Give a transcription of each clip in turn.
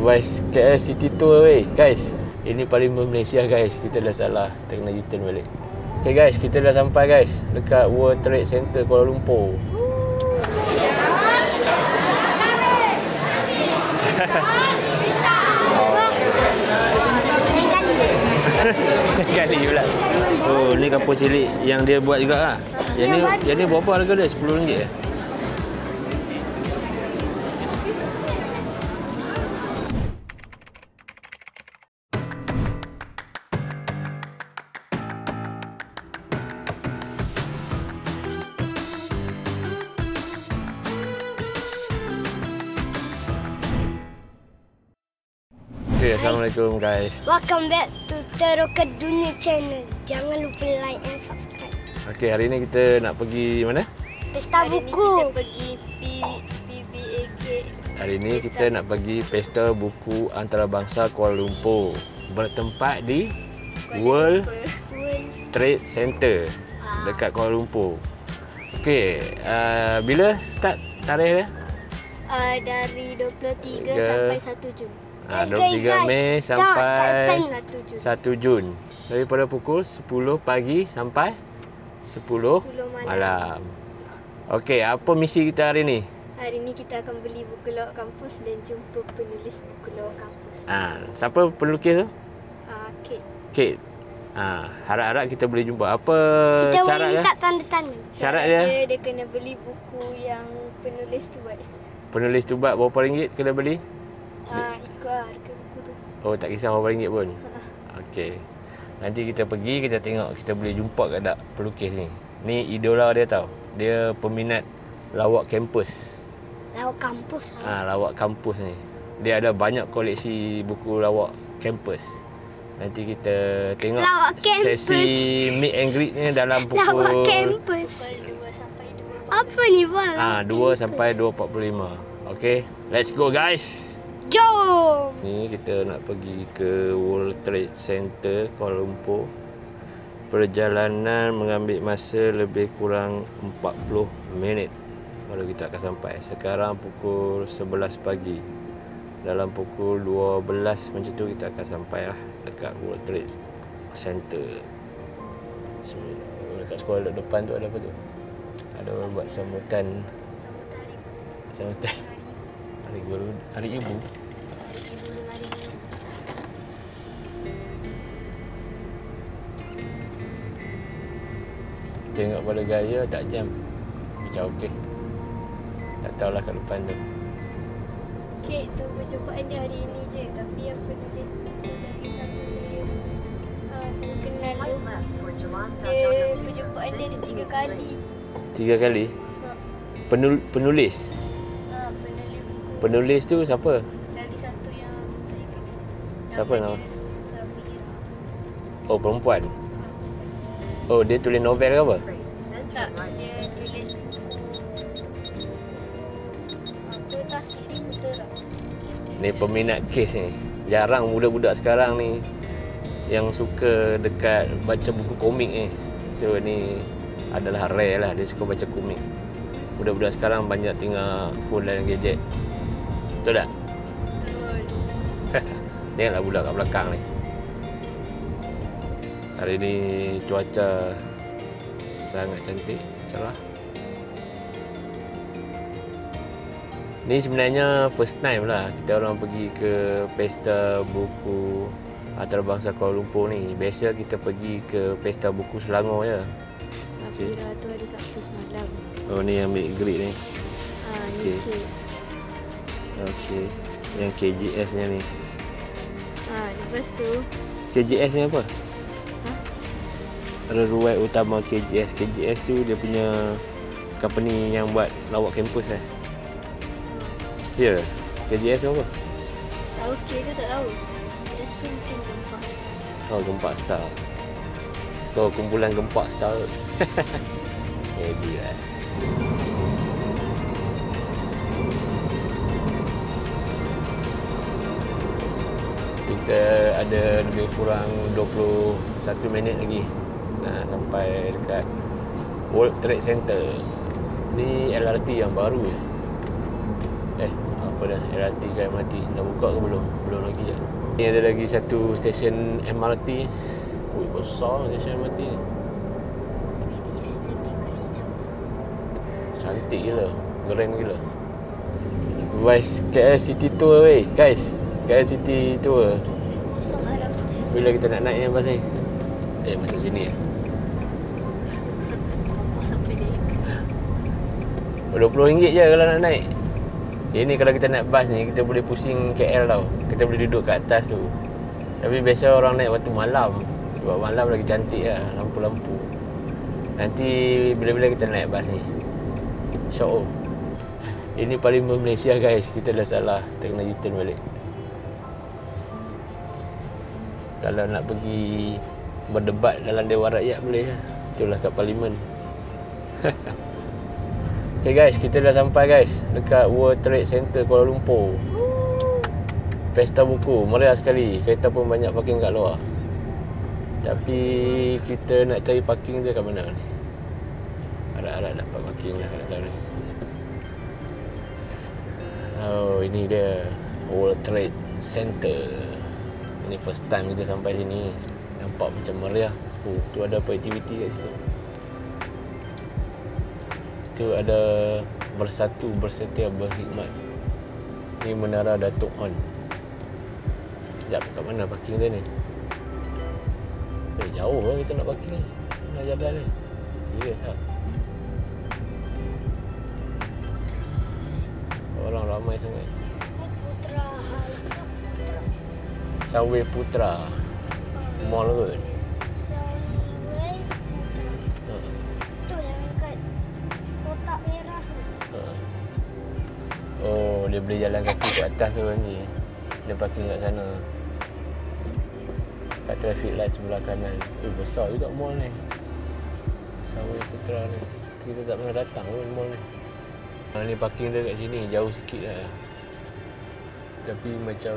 Vice KL City Tour weh guys. Ini Parlimen Malaysia guys. Kita dah salah, kita kena U-turn balik. Okay guys, kita dah sampai guys dekat World Trade Center Kuala Lumpur. Kali pula. Oh, ni kapur cilik yang dia buat juga lah. Yang ni berapa harga dia? RM10 je? Okay, Assalamualaikum guys. Welcome back to Teroka Dunia Channel. Jangan lupa like and subscribe. Okay, hari ni kita nak pergi mana? Pesta Hari buku. ni kita pergi PBAK. Hari ni kita nak pergi Pesta Buku Antarabangsa Kuala Lumpur. Bertempat di World Trade Center dekat Kuala Lumpur. Okay, bila start tarikh dia? Dari 23 sampai 1 Jun. 23 Mei sampai 1 Jun. 1 Jun. Daripada pukul 10 pagi sampai 10 malam. Okey, apa misi kita hari ni? Hari ni kita akan beli buku lawak kampus dan jumpa penulis buku lawak kampus. Siapa pelukis tu? Kate. Kate. Harap-harap kita boleh jumpa. Apa Kita syarat boleh dia? minta tanda tangan. Syarat dia? Dia kena beli buku yang penulis tu buat. Penulis tu buat berapa ringgit kena beli? Ikut harga buku tu. Oh, tak kisah berapa ringgit pun. Okey. Nanti kita pergi, kita tengok kita boleh jumpa ke tak pelukis ni. Ni idola dia tau. Dia peminat lawak kampus. Lawak kampus. Lawak kampus ni. Dia ada banyak koleksi buku lawak kampus. Nanti kita tengok Lawak kampus. sesi meet and greet ni dalam Lawak pukul kampus. Pukul 2 sampai 2. Apa ni pun? 2 sampai 2.45. Okey, let's go guys. Jom. Ni kita nak pergi ke World Trade Center Kuala Lumpur. Perjalanan mengambil masa lebih kurang 40 minit baru kita akan sampai. Sekarang pukul 11 pagi. Dalam pukul 12 macam tu kita akan sampai lah dekat World Trade Center. So, dekat sekolah depan tu ada apa tu? Ada orang buat sambutan. Sambutan hari ibu. Tengok pada gaya tak jam. Macam okey. Tak tahulah kat depan tu. Kate tu perjumpaan dia hari ni je. Tapi yang penulis buku dari satu saya kenal tu. Dia perjumpaan dia ada 3 kali. 3 kali? Penulis? Penulis buku. Penulis tu siapa? Dari satu yang saya kenal. Siapa nama? dia Safira. Oh, perempuan. Oh, dia tulis novel ke apa? Tak, dia tulis buku apa tak, Siri Putera. Ni peminat kes ni. Jarang budak-budak sekarang ni yang suka dekat baca buku komik ni. So ni adalah rare lah, dia suka baca komik. Budak-budak sekarang banyak tengok phone dan gadget. Betul tak? Tengoklah budak kat belakang ni. Hari ni cuaca sangat cantik, cerah. Ni sebenarnya first time lah kita orang pergi ke Pesta Buku Antarabangsa Kuala Lumpur ni. Biasa kita pergi ke Pesta Buku Selangor je. Safira tu hari Sabtu semalam. Oh, ni yang ambil grade ni. Ni Okey. Kate. Okey. Yang KGS nya ni. Lepas tu KGS ni apa? Ruwet utama KGS. KGS tu dia punya company yang buat lawak kampus Ya. KGS tu apa? tak okey tu tak tahu. Dia tu mungkin gempak. Oh, Gempak Star. Kau kumpulan Gempak Star. Heavy lah. Kita ada lebih kurang 21 minit lagi nak sampai dekat World Trade Center. Ni LRT yang baru je. Apa dah, LRT ke MRT. Dah buka ke belum? Belum lagi je. Ni ada lagi satu stesen MRT. Ui, besar stesen MRT ni. Ini estetikal hijau. Cantik gila. Keren gila. Vice KL City Tour weh, guys. KL City Tour. Kosong arah. Bila kita nak naik yang pasal? Masuk sini ya. Apa sampai ni? RM20 je kalau nak naik. Ini kalau kita naik bas ni, kita boleh pusing KL tau. Kita boleh duduk kat atas tu. Tapi biasa orang naik waktu malam. Sebab malam lagi cantik lah, lampu-lampu. Nanti bila-bila kita naik bas ni, show. Ini Parlimen Malaysia guys. Kita dah salah, kita kena U-turn balik. Kalau nak pergi berdebat dalam Dewan Rakyat boleh lah. Itulah kat Parlimen. Okay guys, kita dah sampai guys dekat World Trade Center Kuala Lumpur. Pesta buku, meriah sekali. Kereta pun banyak parking kat luar. Tapi kita nak cari parking dia kat mana ni? Harap-harap dapat parking lah kat dalam ni. Oh, ini dia World Trade Center. Ini first time kita sampai sini. Nampak macam meriah. Tu ada apa aktiviti kat situ. Tu ada Bersatu Bersetia Berkhidmat. Ni Menara Datuk On. Sekejap, kat mana parking dia ni? Jauh lah kita nak parking ni. Nak jalan ni. Serius lah. Orang ramai sangat. Putra. Subway Putra. Mall kot. Subway Putra. Tu yang kat kotak merah tu. Oh, dia boleh jalan kaki ke atas tu ni. Dia parking kat sana. Kat traffic light sebelah kanan. Besar juga mall ni. Subway Putra ni. Kita tak pernah datang pun mall ni. Ni parking dia kat sini, jauh sikit lah. Tapi macam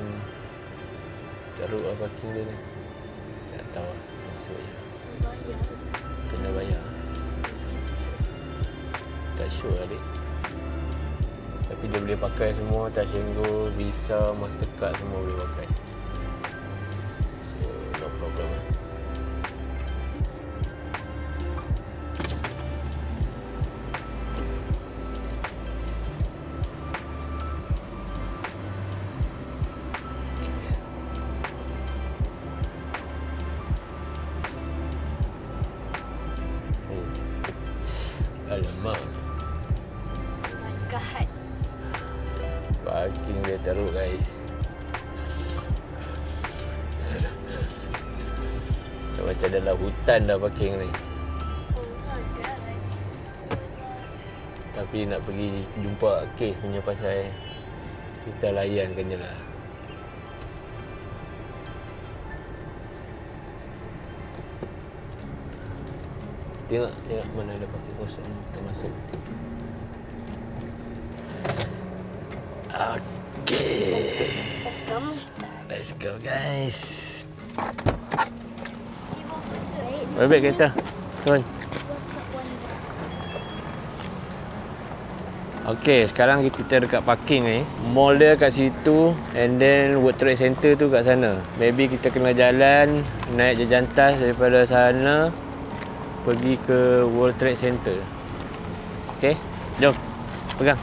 teruk lah parking dia ni. Tak tahu lah, masuk je. Kena bayar. Tak sure adik. Tapi dia boleh pakai semua, Touch 'n Go, Visa, Mastercard semua boleh pakai. So, no problem lah. Alamak. God. Parking dia teruk guys. Macam dalam hutan dah parking ni. Tapi nak pergi jumpa kes punya pasal, kita layankan je lah. Tengok mana ada parking kosong, kita masuk. Okay, let's go guys. Balik kereta, turun. Okay, sekarang kita dekat parking ni. Mall dia kat situ, and then World Trade Center tu kat sana. Maybe kita kena jalan naik jejantas daripada sana pergi ke World Trade Center. Okay, jom. Pegang.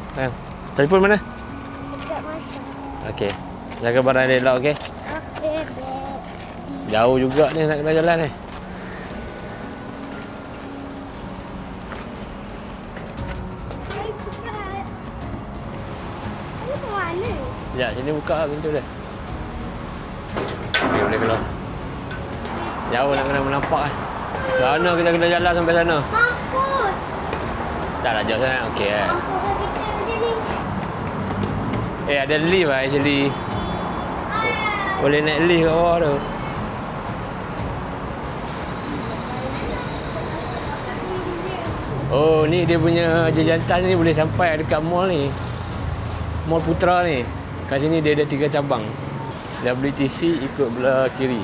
Telefon mana? Dekat mata. Okay, jaga barang dia elok, okay? Okey, babe. Jauh juga ni nak kena jalan ni. Ya, sini buka lah pintu dia. Okay, boleh keluar. Jauh nak kena menampak kan. Sana kita kena jalan sampai sana. Mampus. Tak lah, jauh sangat. Okey kan. Mampus kita macam ni. Ada lift lah actually. Boleh naik lift kat bawah tu. Oh, ni dia punya jejantas ni boleh sampai dekat mall ni. Mall Putra ni. Kat sini dia ada 3 cabang. WTC ikut belah kiri.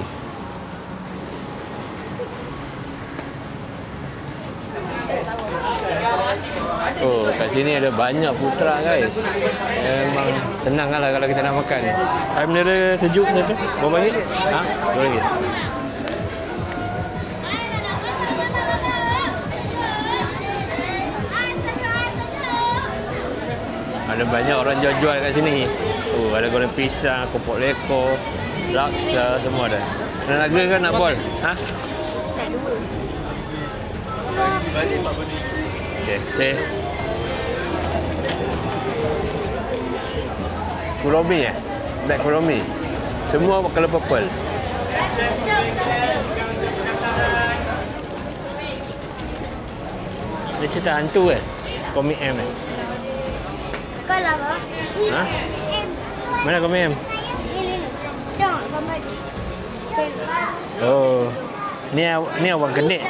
Oh, kat sini ada banyak food truck guys. Memang senang lah kalau kita nak makan. Air mineral sejuk macam tu. Berapa ringgit? Ha? RM2. Ada banyak orang jual-jual kat sini. Oh, ada goreng pisang, keropok lekor, laksa, semua ada. Nak laga kan nak bol? Ha? Nak 2. Okey, say. Kuromi ya? Black kuromi. Semua color purple. Dia cerita hantu eh? Komik M eh? Kalau apa? Ha? Mana komik M? Ini. Tengok gambar ni. Oh. Ni awang kenik.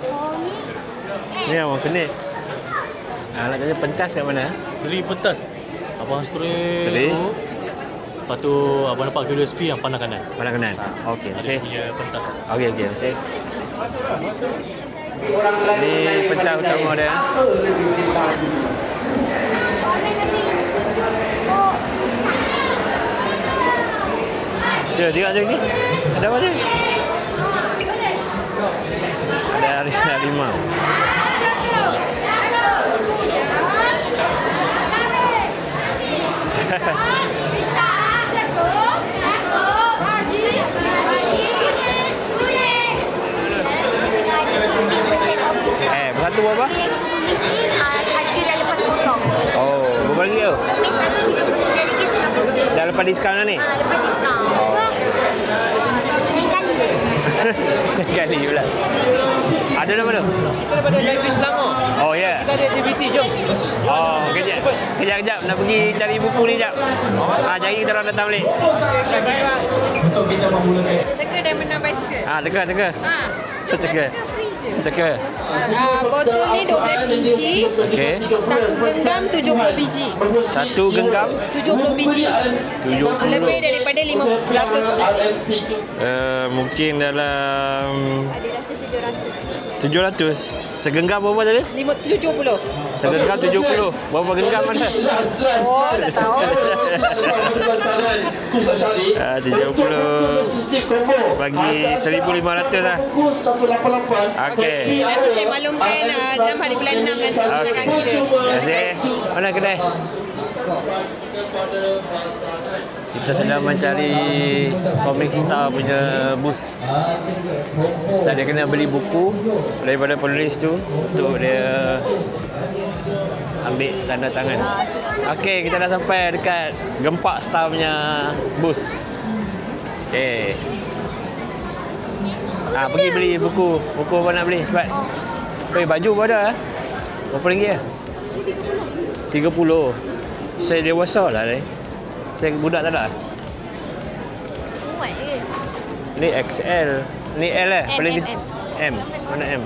Oh, ni. Ni awang kenik. Nak tanya pentas kat mana? Seri pentas. Abang straight. Straight. Lepas tu abang dapat QSP yang pandang kanan. Pandang kanan. Okey, Ada say. punya pentas. Okey, say. Ni pentas utama dia. Tengok lagi. Ada apa ni? Ada harimau. Satu berapa? Yang kita tulis ni harga dah lepas potong. Oh, berapa ringgit tu? RM39.90. Dah lepas diskaun dah ni? Lepas diskaun. Kali pula. Ada nama tu? Kita daripada Library Selangor. Oh, ya. Kita ada aktiviti, jom. Oh, kejap. Nak pergi cari buku ni jap. Jari kita orang datang balik. Teka dan menang basikal. Teka. Teka. Teka. Botol ni 12 inci. Okey. Satu genggam 70 biji. Satu genggam 70 biji. 70. Lebih daripada 500 biji. Mungkin dalam Ada rasa 700. 700. Segenggam berapa tadi? 70. Segenggam 70. Berapa genggam ada? Oh, tak tahu. 70 bagi 1,500 lah. Okey. Nanti saya maklumkan 6 hari bulan 6 nanti akan kira. Terima kasih. Mana kedai? Kita sedang mencari Comic Star punya booth. Saya kena beli buku daripada penulis tu untuk dia ambil tanda tangan. Okey, kita dah sampai dekat Gempak Star punya booth. Okey. Pergi beli buku. Buku apa nak beli cepat. Baju pun ada. Berapa ringgit? 30. Saya dewasa lah ni. Saya budak tak ada. Muat ke? Ni XL. Ni L eh? M. Mana M?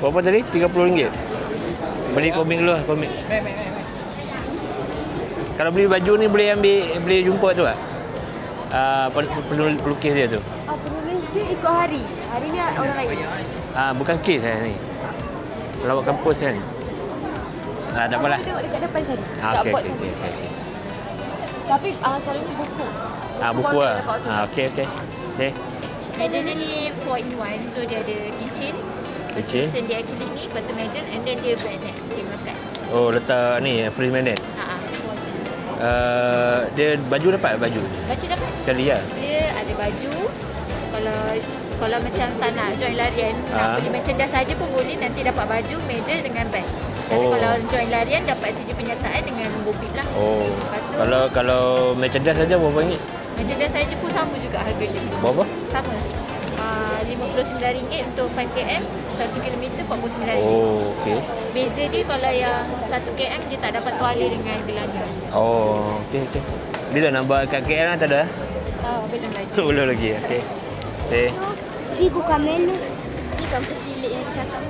Berapa tadi? RM30. Beli komik dulu lah, komik. Kalau beli baju ni boleh jumpa tu tak? Penulis pelukis dia tu. Penulis dia ikut hari. Hari ni orang lain. Bukan kes saya ni. Lawak kampus kan? Tak apalah. Tengok dekat depan sana. Okey. Tapi selalunya buku. Buku lah. Okey. Say. Medal ni 4-in-1. So dia ada keychain. Keychain. Then dia acrylic ni, bottom medal, and then dia magnet. Dia melekat. Oh, letak ni free magnet. Dia baju dapat baju. Baju dapat. Sekali lah. Dia ada baju. Kalau macam tak nak join larian, nak beli merchandise saja pun boleh, nanti dapat baju, medal dengan bag. Tapi kalau join larian dapat sijil penyertaan dengan nombor bib lah. Oh. Lepas tu, Kalau merchandise saja berapa ringgit? merchandise saja pun sama juga harga dia. Berapa? Sama. RM59 untuk 5km, 1 km RM49. Oh, okey. Beza dia kalau yang 1km dia tak dapat tuala dengan gelanggang. Oh, okey. Bila nak buat kat KL lah tak ada? Belum lagi. Belum lagi. Okey. Say. Figu Kamelu. Ni kampus silik yang cakap.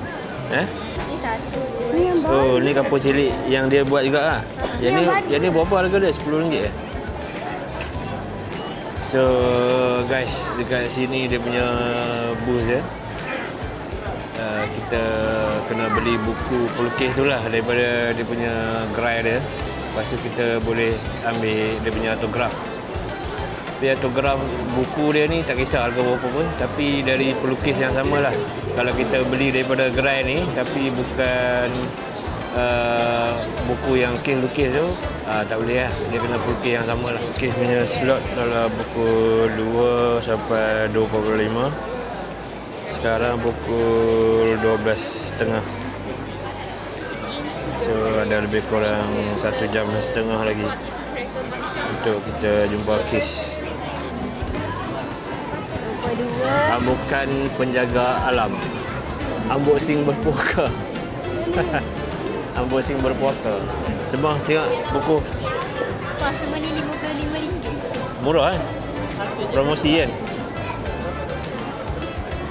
Ni satu. Ni yang baru. Oh, ni kapur cilik yang dia buat juga lah. Yang ni berapa harga dia? RM10 eh? So guys, dekat sini dia punya booth dia. kita kena beli buku pelukis tu lah daripada dia punya gerai dia. Lepas tu kita boleh ambil dia punya autograf. Tapi autograf buku dia ni tak kisah harga berapa pun, tapi dari pelukis yang sama lah. Kalau kita beli daripada gerai ni tapi bukan buku yang King lukis tu, tak boleh lah. Dia kena pelukis yang sama lah. Lukis punya slot dalam pukul 2 sampai 2.45. Sekarang pukul 12.30. So ada lebih kurang 1.5 jam lagi untuk kita jumpa kes. Bukan penjaga alam. Unboxing berpuaka. Unboxing berpuaka. Sebab tengok buku. Wah, semua ni RM55. Murah promosi kan.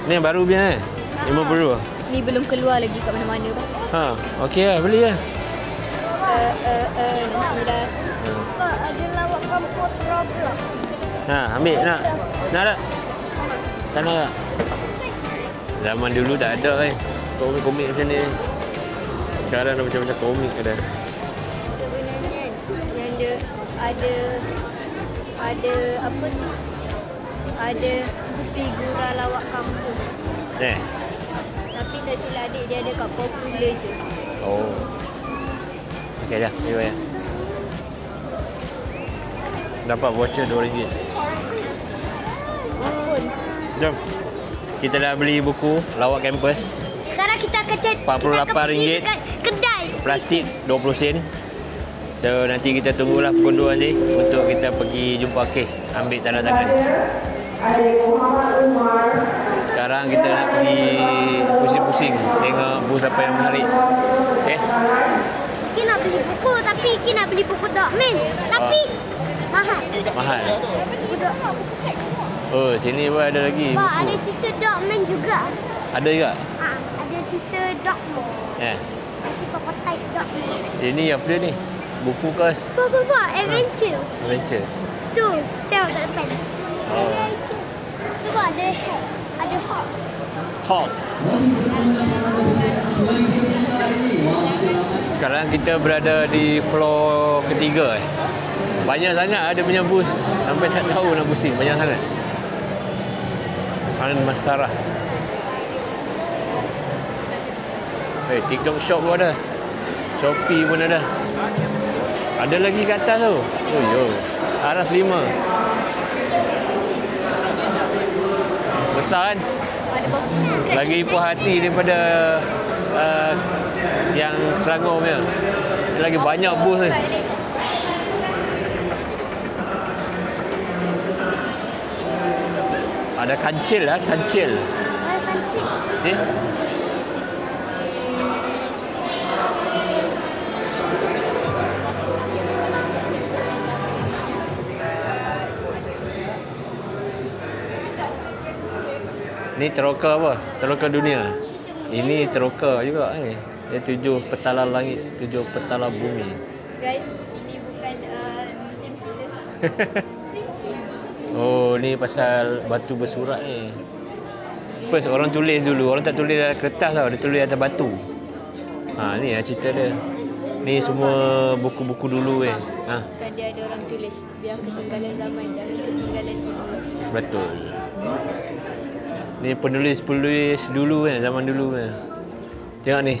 Ni yang baru punya RM50. Ni belum keluar lagi kat mana-mana bang. Okey lah, beli lah. Nak ni dah. Pak, ada lawak kampus Roblox. Ambil nak. Nak tak? Tak nak tak? Zaman dulu tak ada komik-komik macam ni. Sekarang dah macam-macam komik ada. Sebenarnya yang dia ada apa tu? Ada figura lawak kampus. Tapi tak silap adik dia ada kat Popular je. Oh. Okey dah, ni bayar. Dapat voucher RM2. Phone. Jom. Kita dah beli buku Lawak Kampus. Sekarang kita akan RM48. dekat kedai. Plastik 20 sen. So nanti kita tunggulah pukul 2 nanti untuk kita pergi jumpa kes, ambil tanda tangan. Sekarang kita nak pergi pusing-pusing tengok bus apa yang menarik. Okey. Ki nak beli buku tapi Ki nak beli buku Dogman. Tapi mahal. Mahal. Buku Dogman. Oh, sini pun ada lagi Pak, buku. ada cerita Dogman juga. Ada juga? Ada cerita Dogman. Nanti Papa type Dogman. Ini apa dia ni? Buku kos Pak, adventure. adventure. Tu, tengok kat depan. Oh. Adventure. Tu kau ada hat. Ada hawk. Hawk. Sekarang kita berada di floor ketiga. Banyak sangat ada punya bus. Sampai tak tahu nak pusing. Banyak sangat. Al-Masarah. TikTok Shop pun ada. Shopee pun ada. Ada lagi kat atas tu. Oh yo. Aras 5. Besar kan? Lagi puas hati daripada yang Selangor punya. Lagi banyak bus ni. Ada kancil lah, kancil. Ada kancil. Okay. Ni teroka apa? Teroka dunia. Ini teroka juga ni. Dia 7 petala langit, 7 petala bumi. Guys, ini bukan museum kita. Oh, ni pasal batu bersurat ni. First orang tulis dulu. Orang tak tulis dalam kertas tau. Dia tulis atas batu. Ni lah cerita dia. Ni semua buku-buku dulu Kan dia ada orang tulis biar ketinggalan zaman dan ketinggalan ilmu. Betul. Ni penulis-penulis dulu kan, zaman dulu kan. Tengok ni.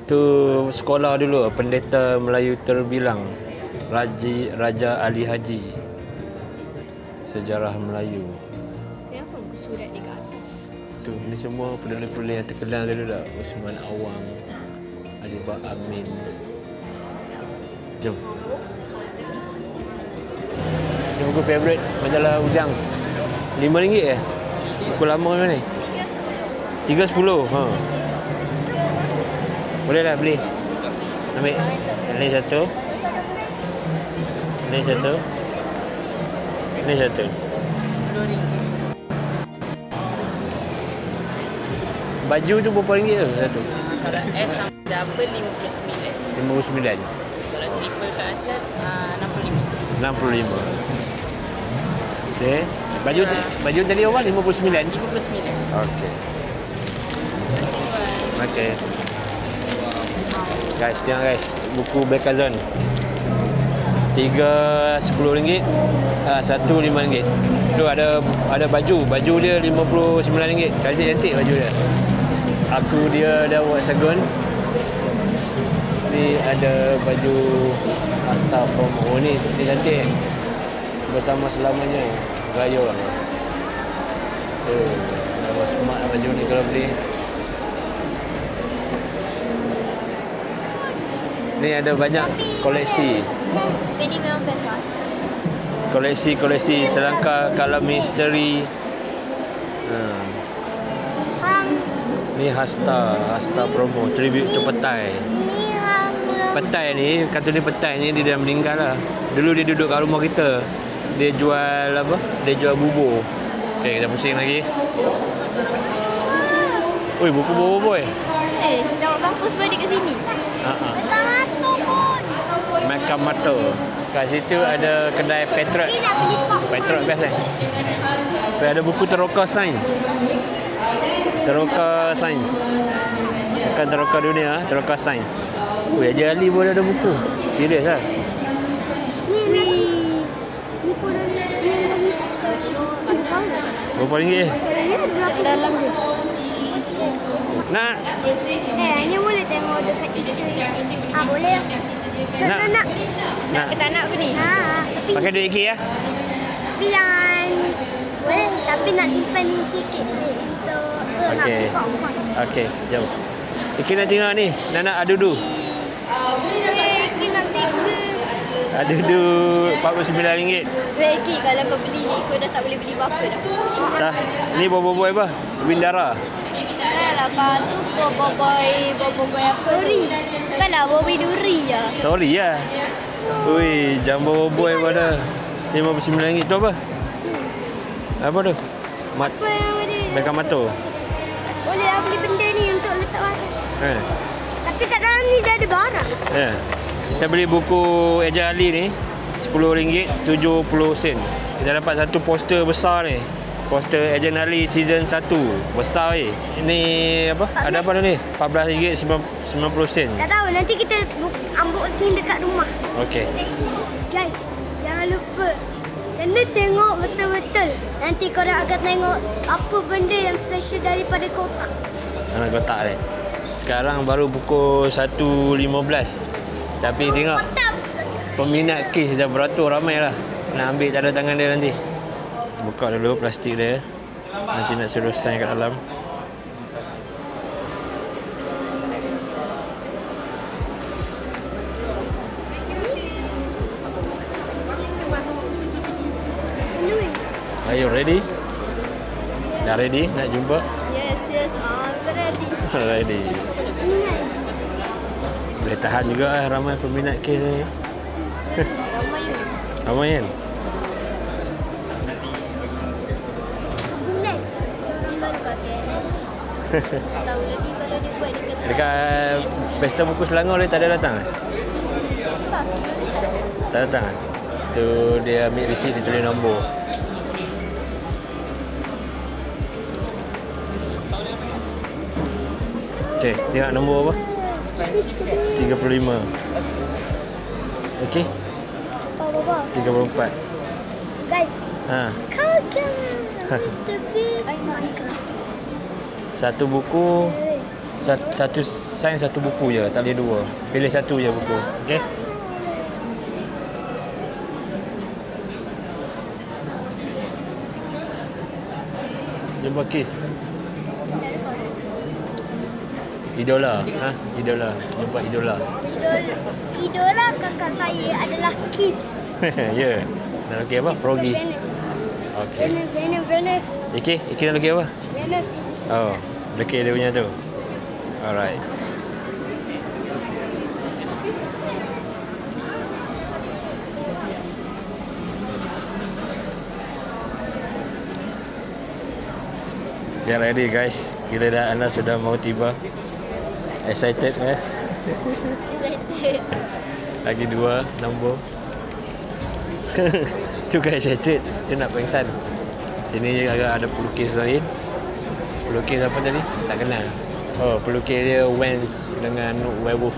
Tu sekolah dulu, Pendeta Melayu Terbilang. Raja Ali Haji. Sejarah Melayu. Kenapa bersurat dekat atas? Tu, ni semua penulis-penulis yang terkenal dulu dah. Usman Awang, Alibah Amin. Jom. Ni buku favourite majalah Ujang. RM5 Buku lama macam ni. 3.10. Boleh lah beli. Ambil. Ini satu. Ini satu. Ini satu. Baju tu berapa ringgit tu satu? Kalau S sampai double 59. 59. Kalau triple ke atas 65. 65. Okey. Baju tadi orang 59. 59. Okey. Jual Okay. Guys, tengok guys. Buku Bekazon. 3 RM10. Satu RM5. Tu ada baju. Baju dia RM59. Cantik-cantik baju dia. Aku dia dah buat segun. Ni ada baju Hasta Promo. Oh ni cantik. Bersama selamanya. Gaya lah. Nampak smart baju ni kalau beli. Ni ada banyak koleksi. Ini memang best lah. Koleksi selangkah kalam misteri. Ni Hasta Promo tribute to Petai. Petai ni, kartun ni Petai ni dia dah meninggal lah. Dulu dia duduk kat rumah kita. Dia jual apa? Dia jual bubur. Okey, kita pusing lagi. Oi, buku bubur boy. Jawab kampus balik kat sini. Makamoto. Kat situ ada kedai Petrol. Petrol best eh. So, ada buku Teroka Sains. Teroka Sains. Bukan Teroka Dunia, Teroka Sains. Oi, Haji Ali pun ada buku. Serius lah. Ni pun Berapa ringgit? dalam dia. Nak? Hanya boleh tengok dekat cerita. Boleh. Nak. Nak Tak nak ke ni? Tapi pakai duit ikit ya? jangan boleh, tapi nak simpan sikit untuk Okey. Okey, jom. Ikit nak tengok ni. Nak adudu. Kita fikir Adudu RM49. Bagi kalau kau beli ni, kau dah tak boleh beli apa-apa dah. Tah, ni boboiboy apa? Bindara. Kan lah, lepas tu boboiboy apa? Duri. Kan lah, boboiboy duri je. Sorry lah. Ui, jumbo boboiboy pada RM59. Tu apa? Apa tu? apa yang ada. Makamoto. Boleh lah beli benda ni untuk letak barang. Tapi kat dalam ni dah ada barang. Ya. Kita beli buku Eja Ali ni RM10 70 sen. Kita dapat satu poster besar ni. Poster Ejen Ali season 1. Besar ni. Ini apa? Ada apa ni? RM14.90. Tak tahu, nanti kita unboxing dekat rumah. Okey. Guys, jangan lupa kena tengok betul-betul. Nanti korang akan tengok apa benda yang special daripada kotak. Anak kotak ni. Sekarang baru pukul 1.15. Tapi tengok peminat kes dah beratur ramai lah. Nak ambil tanda tangan dia nanti. Buka dulu plastik dia. Nanti nak suruh sign kat dalam. Are you ready? Dah ready nak jumpa? Yes, I'm ready. Ready. Boleh tahan juga lah ramai peminat kes ni. Ramai you. Ramai kan? Di mana kat KL ni? Tahu lagi kalau dia buat dekat Dekat Pesta Buku Selangor dia tak ada datang? tak sebelum ni tak. Tak datang? Tu dia ambil receipt, dia tulis nombor. Okey, tengok nombor apa? 35. Okey, Baba, 34. guys, Ha. kau jangan stupid. Satu buku, satu sign satu buku je, tak boleh dua. Pilih satu je buku. Okey? Jumpa kes. Idola. Ha? Idola. Jumpa idola. Idola kakak saya adalah Keith. Ya. Yeah. Nak lagi apa? Froggy. Okey. Venus. Iki nak lagi apa? Venus. Oh, leki dia punya tu. Alright. Get ready guys. Kira dah anda sudah mau tiba. Excited Excited. Lagi 2 nombor. Tu kan excited. Dia nak pengsan. Sini agak ada pelukis lain. Pelukis apa tadi? Tak kenal. Oh, pelukis dia Wens dengan werewolf.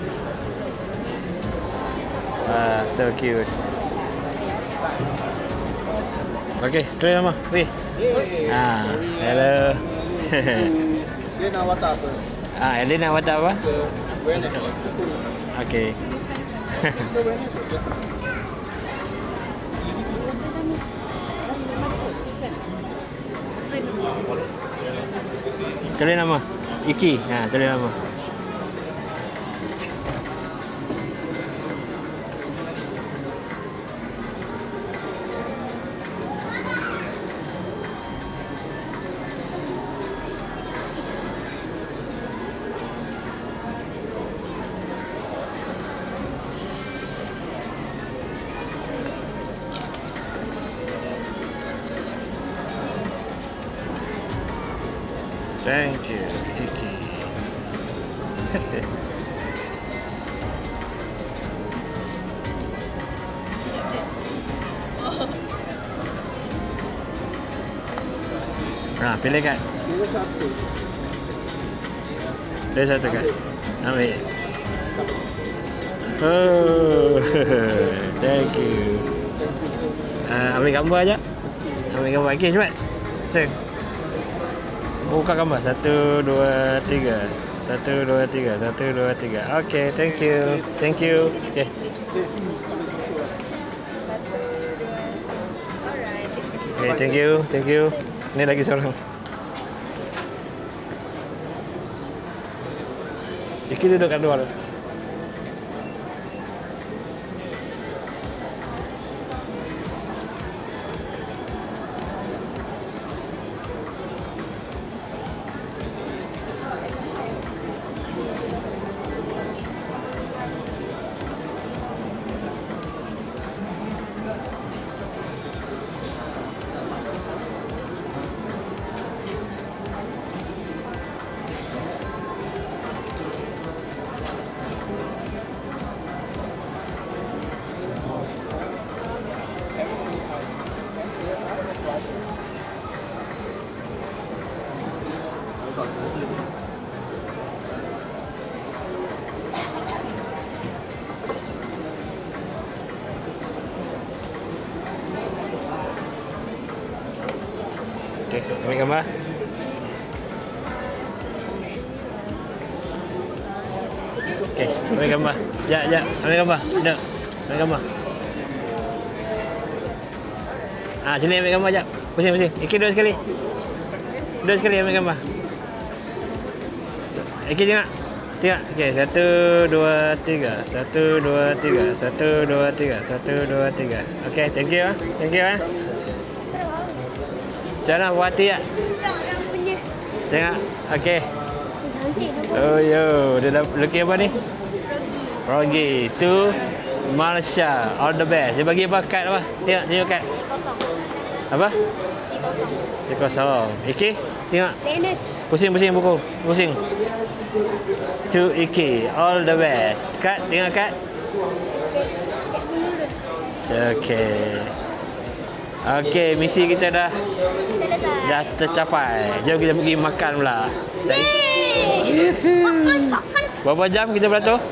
So cute. Okay, try nama. Weh. Hello. Dia nak watak apa? Dia nak watak apa? Okay. Tulis nama. Iki. Tulis nama. Thank you, Iki. Pilih kan? Pilih satu. Pilih satu kan? Ambil. Oh, thank you. Ambil gambar aja. Ambil gambar. Okay, cepat. Sing. Buka gambar. 1, 2, 3. 1, 2, 3. 1, 2, 3. Okay, thank you. Thank you. Okay. Okay, thank you. Thank you. Ni lagi seorang. Iki duduk kat luar. Okay, ambil gambar. Okay, ambil gambar. Ya, ambil gambar. Jap, ambil gambar. Sini ambil gambar jap. Pusing. Iki duduk sekali. Duduk sekali ambil gambar. Iki tengok. Okay, 1, 2, 3. 1, 2, 3. 1, 2, 3. 1, 2, 3. Okay, thank you. Thank you. Macam mana buat hati tak? Orang punya. Tengok. Okey. Cantik tu. Oh yo, dia dah lukis apa ni? Froggy. Tu Marsha. All the best. Dia bagi apa kad apa? Tengok, tunjuk kad. Apa? C0. Iki, tengok. Lenus. Pusing buku. Pusing. To Iki. All the best. Kad, tengok kad. Okey. Okey, misi kita dah tercapai. Jom kita pergi makan pula. Makan. Berapa jam kita beratur?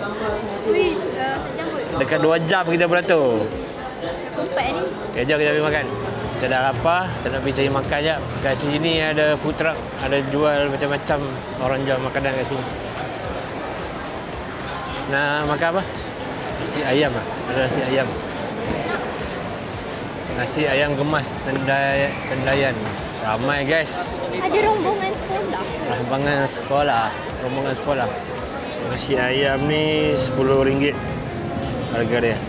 Wish, sejam kot. Dekat 2 jam kita beratur. Dah 4 ni. Okay, jom kita pergi makan. Kita dah lapar, kita nak pergi cari makan je. Kat sini ada food truck, ada jual macam-macam orang jual makanan kat sini. Nak makan apa? Nasi ayam lah. Ada nasi ayam. Nasi ayam gemas Sendayan. Ramai guys. Ada rombongan sekolah. Rombongan sekolah. Nasi ayam ni RM10 harga dia.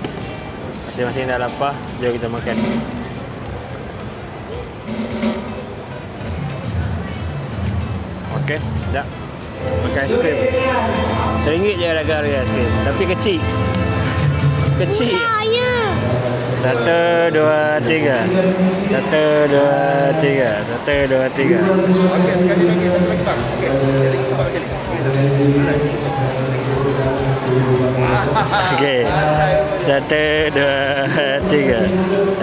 Masing-masing dah lapar, jom kita makan. Okey, dah. Makan aiskrim. RM1 je harga aiskrim, tapi kecil. Kecil. Ya. 1, 2, 3. 1, 2, 3. 1, 2, 3. Okey, sekali lagi satu lagi bang. Okey, sekali. Okey. 1, 2, 3.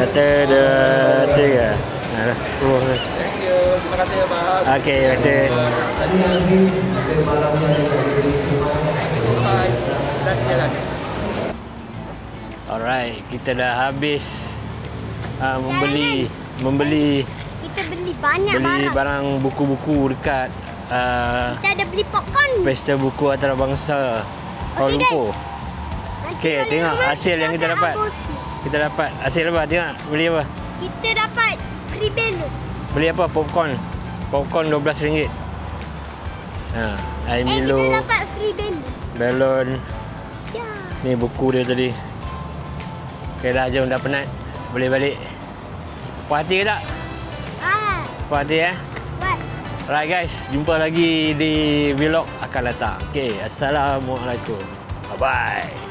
1, 2, 3. Nah, dah. Thank you. Terima kasih. kasih abang. Okey, terima kasih. Bye. Dan jalan. Alright, kita dah habis membeli Kita beli banyak barang buku-buku dekat Kita ada beli popcorn. Pesta Buku Antarabangsa Kuala Okey, Lumpur. Nanti Okey, balik tengok rumah, hasil yang kita akan dapat. habis. Kita dapat hasil apa? Tengok, beli apa? Kita dapat free band. Beli apa? Popcorn. Popcorn RM12. Air Milo, Kita dapat free band. balon. Ya. Ni buku dia tadi. Okey dah, jom dah penat. Boleh balik. Puas hati ke tak? Puas hati What? Alright guys, jumpa lagi di vlog akan datang. Okey, Assalamualaikum. Bye-bye.